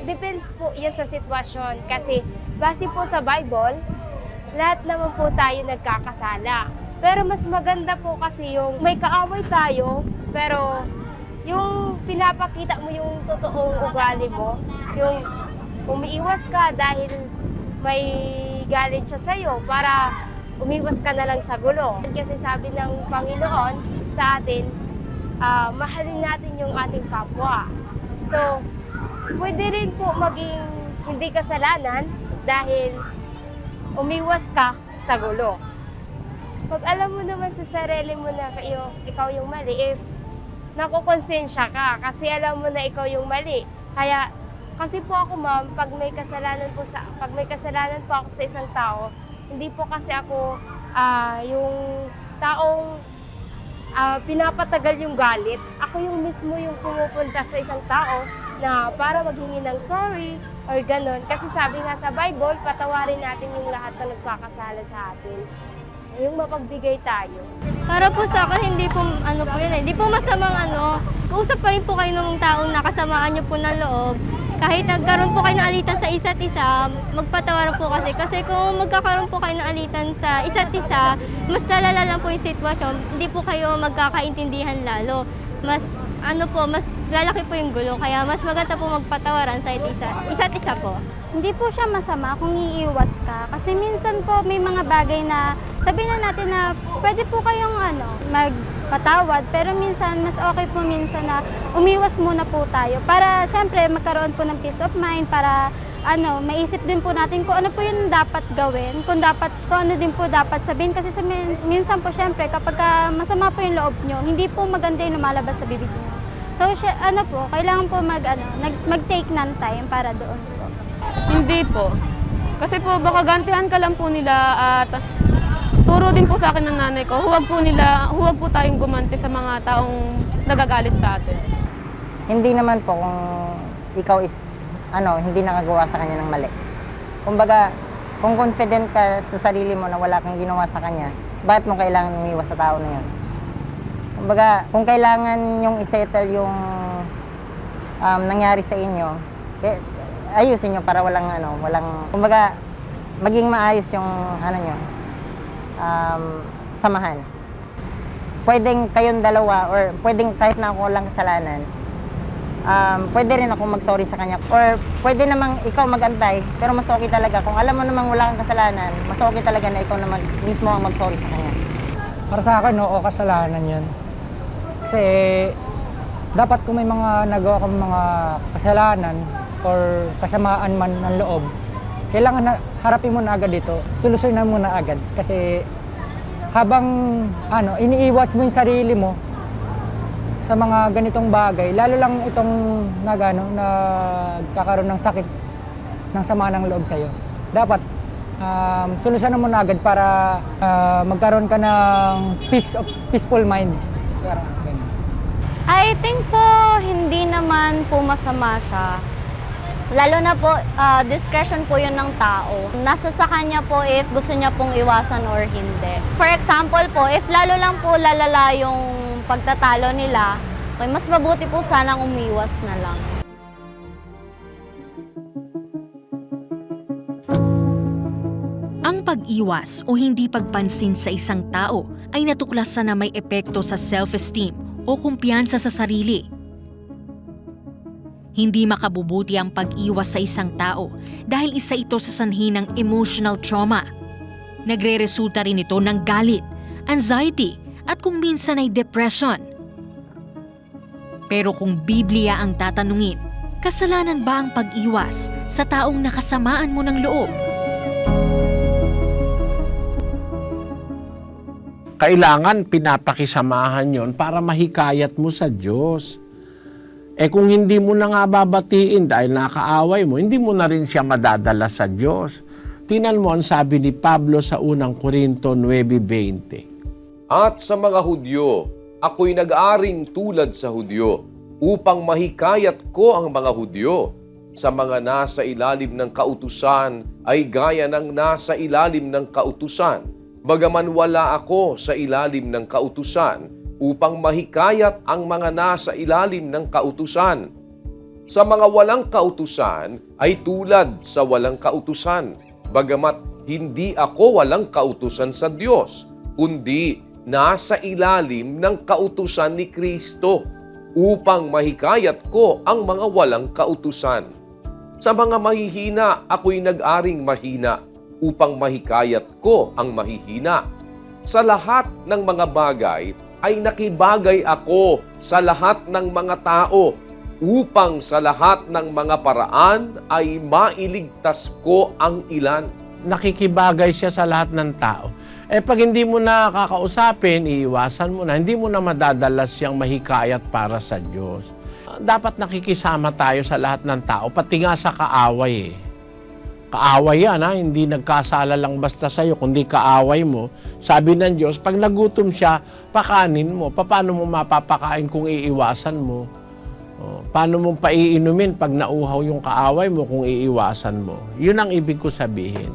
depends po yan sa sitwasyon. Kasi base po sa Bible, lahat naman po tayo nagkakasala. Pero mas maganda po kasi yung may kaaway tayo, pero yung pinapakita mo yung totoong ugali mo, yung umiiwas ka dahil may galit siya sa'yo para umiwas ka na lang sa gulo. Kasi sabi ng Panginoon sa atin, mahalin natin yung ating kapwa. So, pwede rin po maging hindi kasalanan dahil umiwas ka sa gulo. Pag alam mo naman sa sarili mo na ikaw yung mali, if nakukonsensya ka kasi alam mo na ikaw yung mali. Kaya, kasi po ako ma'am, pag may kasalanan po ako sa isang tao, hindi po kasi ako yung taong pinapatagal yung galit. Ako yung mismo yung pumupunta sa isang tao na para maghingi ng sorry or ganon. Kasi sabi nga sa Bible, patawarin natin yung lahat na nagkakasala sa atin. Yung mapagbigay tayo. Para po sa akin, hindi po hindi po masamang kausap pa rin po kayo ng taong nakasamaan niyo po ng loob. Kahit nagkaroon po kayo ng alitan sa isa't isa, magpatawaran po kasi kung magkakaroon po kayo ng alitan sa isa't isa, mas lalala lang po yung sitwasyon, hindi po kayo magkakaintindihan lalo. Mas mas lalaki po yung gulo, kaya mas maganda po magpatawaran sa isa't isa po. Hindi po siya masama kung iiwas ka. Kasi minsan po may mga bagay na sabihin na natin na pwede po kayong magpatawad. Pero minsan, mas okay po minsan na umiwas muna po tayo. Para syempre magkaroon po ng peace of mind. Para maisip din po natin kung ano po yung dapat gawin. Kung ano din po dapat sabihin. Kasi minsan po syempre kapag masama po yung loob nyo, hindi po maganda yung lumalabas sa bibig nyo. So kailangan po mag-take ng time para doon po. Hindi po. Kasi po baka gantihan ka lang po nila at turo din po sa akin ng nanay ko, huwag po tayong gumanti sa mga taong nagagalit sa atin. Hindi naman po kung ikaw is hindi nakagawa sa kanya ng mali. Kumbaga, kung confident ka sa sarili mo na wala kang ginawa sa kanya, bakit mo kailangan umiwas sa tao na yun? Kumbaga, kung kailangan yung isettle yung nangyari sa inyo, ayusin nyo para kumbaga, maging maayos yung samahan. Pwedeng kayong dalawa or pwedeng kahit na ako lang kasalanan, pwede rin ako mag-sorry sa kanya. Or pwede namang ikaw mag-antay, pero mas okay talaga. Kung alam mo namang wala kang kasalanan, mas okay talaga na ikaw naman mismo ang mag-sorry sa kanya. Para sa akin, oo, kasalanan yun. Kasi dapat kung may mga nagawa kang mga kasalanan or kasamaan man ng loob, kailangan harapin mo na agad dito, solusyonan mo na agad. Kasi habang iniiwas mo yung sarili mo sa mga ganitong bagay, lalo lang itong nagkakaroon ng sakit ng sama ng loob sa'yo. Dapat solusyonan mo na agad para magkaroon ka ng peaceful mind. I think po, hindi naman po masama siya. Lalo na po, discretion po yun ng tao. Nasa sa kanya po if gusto niya pong iwasan or hindi. For example po, if lalo lang po lalala yung pagtatalo nila, okay, mas mabuti po sanang umiwas na lang. Ang pag-iwas o hindi pagpansin sa isang tao ay natuklasan na may epekto sa self-esteem o kumpiyansa sa sarili. Hindi makabubuti ang pag-iwas sa isang tao dahil isa ito sa sanhi ng emotional trauma. Nagre-resulta rin ito ng galit, anxiety at kung minsan ay depression. Pero kung Biblia ang tatanungin, kasalanan ba ang pag-iwas sa taong nakasamaan mo ng loob? Kailangan pinapakisamahan yon para mahikayat mo sa Diyos. Kung hindi mo na nga babatiin dahil nakaaway mo, hindi mo na rin siya madadala sa Diyos. Tingnan mo ang sabi ni Pablo sa unang Korinto 9:20. At sa mga Hudyo, ako'y nag-aring tulad sa Hudyo, upang mahikayat ko ang mga Hudyo. Sa mga nasa ilalim ng kautusan ay gaya ng nasa ilalim ng kautusan. Bagaman wala ako sa ilalim ng kautusan, upang mahikayat ang mga nasa ilalim ng kautusan. sa mga walang kautusan ay tulad sa walang kautusan, bagamat hindi ako walang kautusan sa Diyos, kundi nasa ilalim ng kautusan ni Kristo upang mahikayat ko ang mga walang kautusan. Sa mga mahihina, ako'y nag-aring mahina upang mahikayat ko ang mahihina. Sa lahat ng mga bagay ay nakibagay ako sa lahat ng mga tao upang sa lahat ng mga paraan ay mailigtas ko ang ilan. Nakikibagay siya sa lahat ng tao. Pag hindi mo na kakausapin, iiwasan mo na, hindi mo na madadalas siyang mahikayat para sa Diyos. Dapat nakikisama tayo sa lahat ng tao, pati nga sa kaaway. Kaaway yan, hindi nagkasala lang basta sa'yo, kundi kaaway mo. Sabi ng Diyos, pag nagutom siya, pakanin mo. Paano mo mapapakain kung iiwasan mo? Paano mo paiinumin pag nauhaw yung kaaway mo kung iiwasan mo? Yun ang ibig ko sabihin.